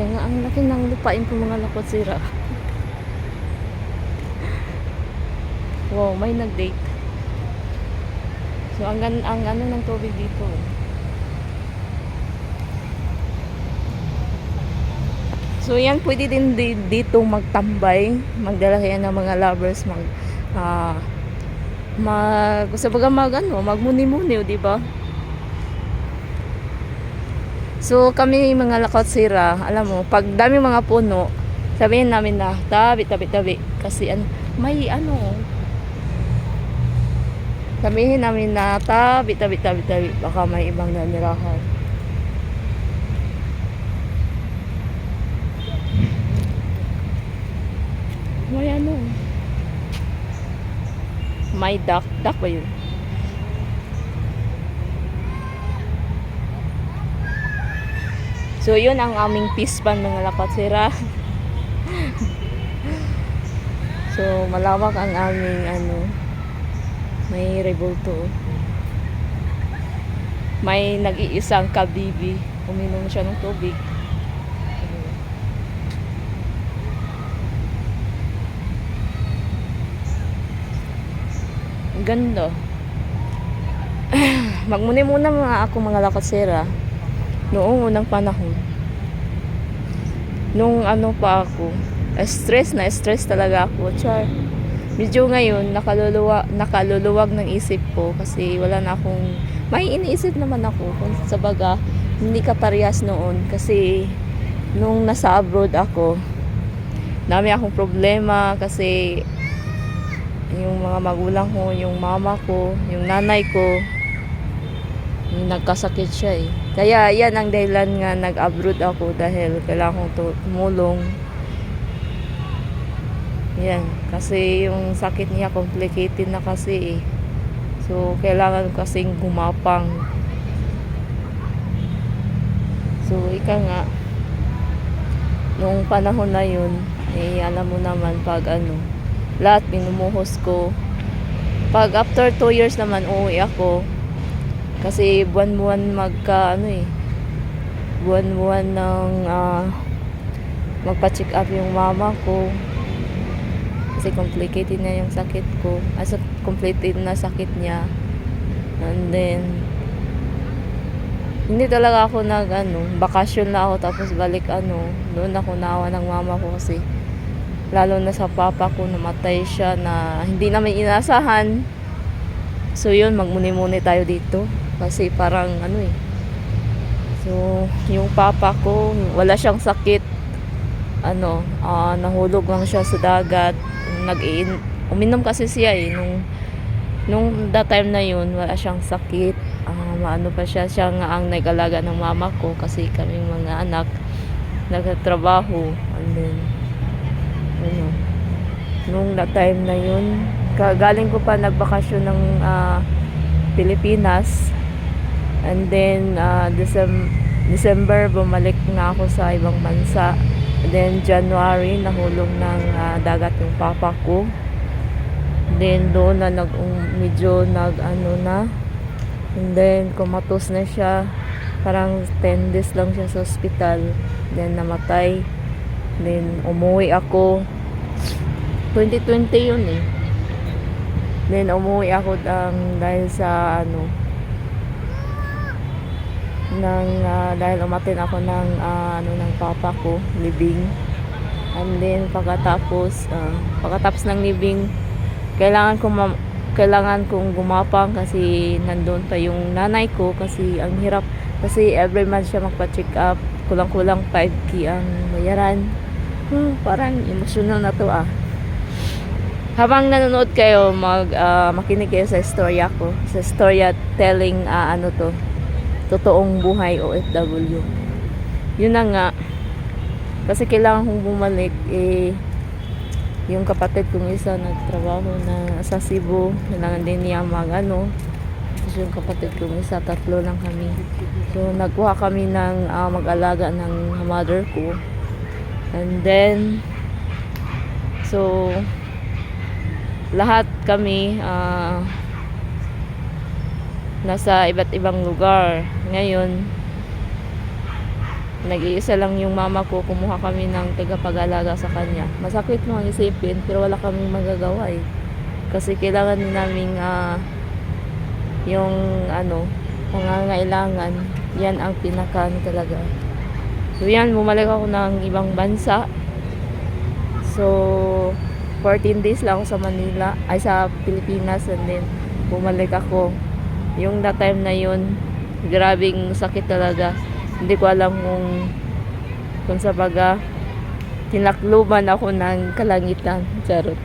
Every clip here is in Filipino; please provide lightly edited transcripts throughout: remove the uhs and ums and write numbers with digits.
Kaya nga ang laki ng lupain ko mga lakotsira. Wow, may nag-date. So ang ano ng tubig dito. So yan, pwede din dito magtambay, magdala kayo ng mga lovers, sa baga magmuni-muni, di ba? So kami mga lakotsira, alam mo, pag dami mga puno, sabihin namin na tabi kasi may sabihin namin na tabi baka may ibang nanirahan. May duck ba yun? So yun ang aming pispan mga lakotsira. So malawak ang aming may rebulto. May nag-iisang kabibi, uminom siya ng tubig. Ganda. Magmuni muna mga lakotsira noong unang panahon. Nung pa ako, stress talaga ako. Char. Medyo ngayon nakaluluwag ng isip ko kasi wala na akong may iniisip naman ako kung sa baga hindi ka parehas noon kasi nung nasa abroad ako dami akong problema kasi yung mga magulang ko, yung mama ko, yung nanay ko, yung nagkasakit siya eh. Kaya yan ang dahilan nga nag-abroad ako dahil kailangan kong tumulong. Yan, kasi yung sakit niya complicated na kasi eh. So, kailangan kasing gumapang. So, ika nga, noong panahon na yun, eh, alam mo naman pag lahat minumuhos ko. Pag after 2 years naman uuwi ako kasi buwan-buwan buwan-buwan ng magpa-check up yung mama ko kasi complicated na yung sakit ko, complicated na sakit niya. And then hindi talaga ako bakasyon na ako tapos balik doon ako naawa ng mama ko kasi lalo na sa papa ko, namatay siya na hindi namin inasahan. So yun, magmuni-muni tayo dito kasi parang so yung papa ko wala siyang sakit, nahulog lang siya sa dagat, uminom kasi siya nung that time na yun wala siyang sakit, siya nga ang nag-alaga ng mama ko kasi kaming mga anak nagtatrabaho. And then nung that time na yun galing ko pa nagbakasyon ng Pilipinas, and then December bumalik na ako sa ibang bansa, and then January nahulog ng dagat yung papa ko, then doon na medyo na, and then kumatos na siya, parang 10 days lang siya sa hospital, then namatay. Then umuwi ako 2020 yun eh. Then umuwi ako dahil sa dahil umattend ako ng papa ko libing. And then pagkatapos ng libing kailangan kong gumapang kasi nandun pa yung nanay ko kasi ang hirap kasi every month siya magpa-check up, kulang-kulang 5K ang bayaran. Parang emotional na to Habang nanonood kayo, makinig kayo sa storya ko, sa storya telling totoong buhay OFW. Yun na nga, kasi kailangan kong bumalik yung kapatid kong isa nagtrabaho na sa Cebu, kailangan din niya tapos yung kapatid kong isa, 3 lang kami. So nagkuha kami ng mag-alaga ng mother ko. And then so lahat kami nasa iba't ibang lugar. Ngayon nag-iisa lang yung mama ko, kumuha kami ng tagapag-alaga sa kanya. Masakit mo ang isipin, pero wala kaming magagawa eh. Kasi kailangan din naming yung pangangailangan, yan ang pinaka talaga. So yan, bumalik ako ng ibang bansa. So 14 days lang ako sa Manila, ay sa Pilipinas, and then bumalik ako. Yung that time na yun, grabing sakit talaga. Hindi ko alam kung sa baga tinakluban ako ng kalangitan. Charot.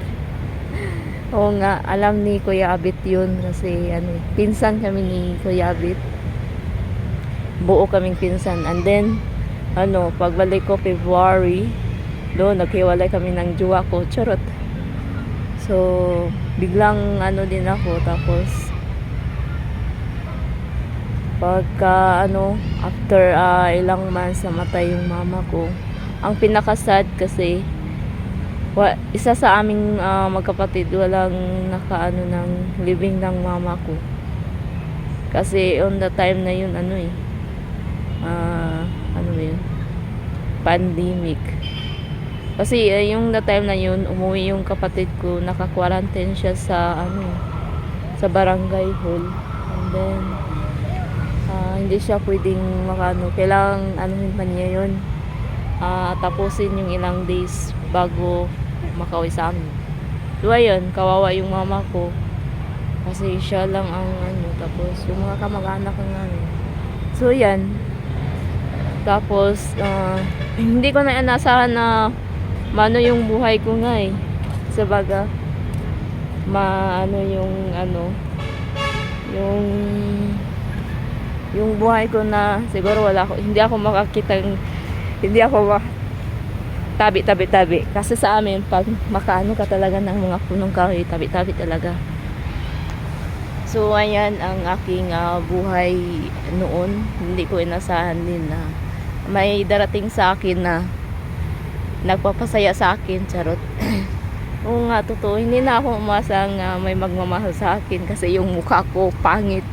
Oo nga, alam ni Kuya Abit yun kasi pinsan kami ni Kuya Abit. Buo kaming pinsan. And then pagbalik ko February, doon naghiwalay kami ng jowa ko. Charot. So biglang din ako, tapos pagka after ilang months namatay yung mama ko. Ang pinaka-sad kasi isa sa aming magkapatid walang ng living ng mama ko. Kasi on the time na yun yun, pandemic. Kasi yung the time na yun, umuwi yung kapatid ko, naka-quarantine siya sa barangay hall. And then hindi siya pwedeng kailangang pa niya yun, tapusin yung ilang days bago makauwi sa amin. So ayun, kawawa yung mama ko kasi siya lang ang tapos yung mga kamag-anak namin. So yan, tapos hindi ko na inasahan na yung buhay ko nga eh. Sa baga yung buhay ko na siguro hindi ako tabi kasi sa amin pag ka talaga ng mga punong kahoy, tabi talaga. So ayan ang aking buhay noon. Hindi ko inasahan din na may darating sa akin na nagpapasaya sa akin. Charot. Oo nga, totoo, hindi na ako umasang may magmamahal sa akin kasi yung mukha ko pangit.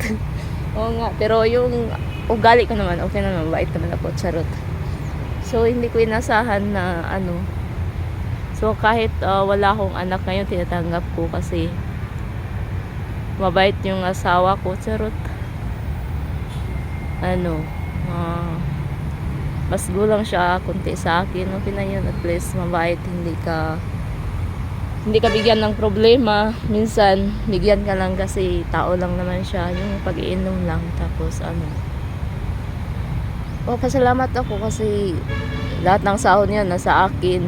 Oo nga, pero yung ugali ko naman, okay naman, mabait naman ako. Charot. So hindi ko inasahan na so kahit wala akong anak ngayon, tinatanggap ko kasi mabait yung asawa ko. Charot. Mas gulang siya konti sa akin, okay na yun, at least mabait, hindi ka bigyan ng problema. Minsan bigyan ka lang kasi tao lang naman siya, yung pag-iinom lang. Tapos pasalamat ako kasi lahat ng sahod niya nasa akin.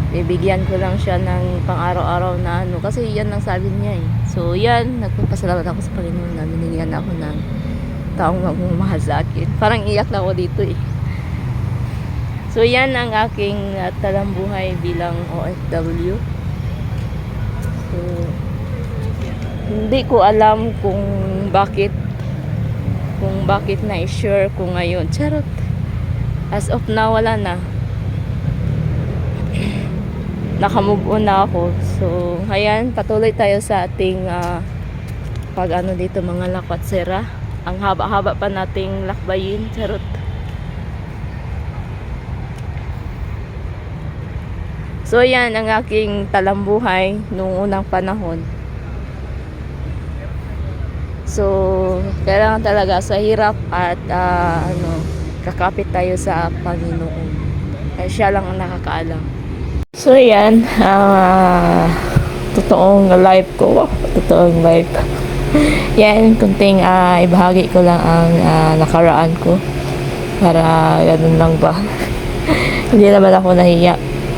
Bibigyan ko lang siya ng pang-araw-araw na kasi yan ang sabi niya eh. So yan, nagpapasalamat ako sa Panginoon na binigyan ako ng taong magmamahal sa akin. Parang iyak na ako dito eh. So yan ang aking talambuhay bilang OFW. So hindi ko alam kung bakit na-share ko ngayon. Charot. As of now, wala na. Nakamove on na ako. So ayan, patuloy tayo sa ating dito mga lakwatsera. Ang haba-haba pa nating lakbayin. Charot. So yan ang aking talambuhay noong unang panahon. So kailangan talaga sa hirap at kakapit tayo sa Panginoon. Ay siya lang ang nakakaalam. So yan, totoong life ko. Totoong life. Yan, kunting ibahagi ko lang ang nakaraan ko. Para ganun lang ba. Hindi naman ako nahiya.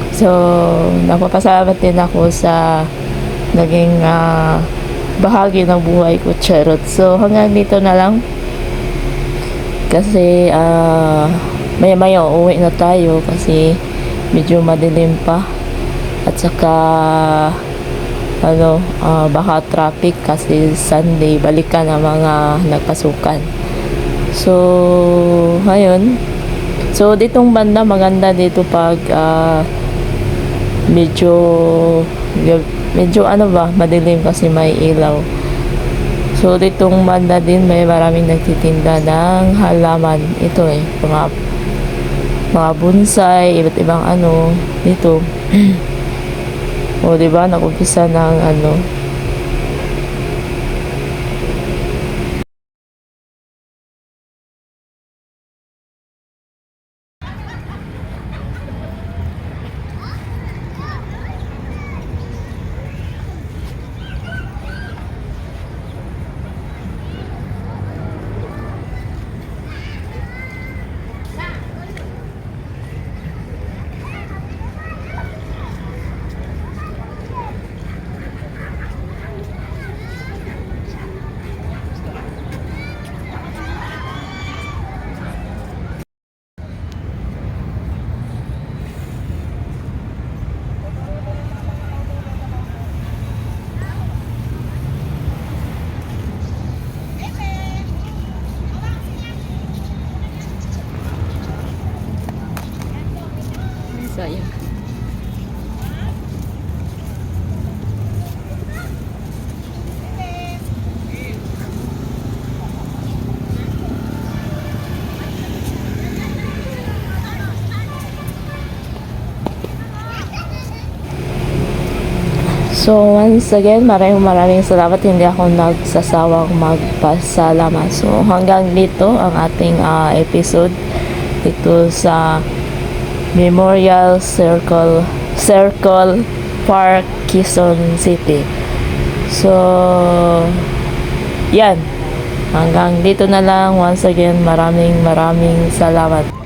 So, napapasalamat din ako sa naging bahagi ng buhay ko. Charot. So, hanggang dito na lang. Kasi, maya-maya uuwi na tayo kasi medyo madilim pa. At saka, baka traffic kasi Sunday, balikan ang mga nagpasukan. So, ayun. So, ditong banda, maganda dito pag medyo madilim kasi may ilaw. So ditong banda din may maraming nagtitinda ng halaman. Ito mga mga bonsai, iba't ibang ano dito. O, di ba? Nag-umpisa ng ano. Sayang. So, once again, maraming salamat. Hindi ako nagsasawang magpasalamat. So, hanggang dito ang ating episode dito sa Memorial Circle Park, Quezon City. So, yan. Hanggang dito na lang. Once again, maraming salamat.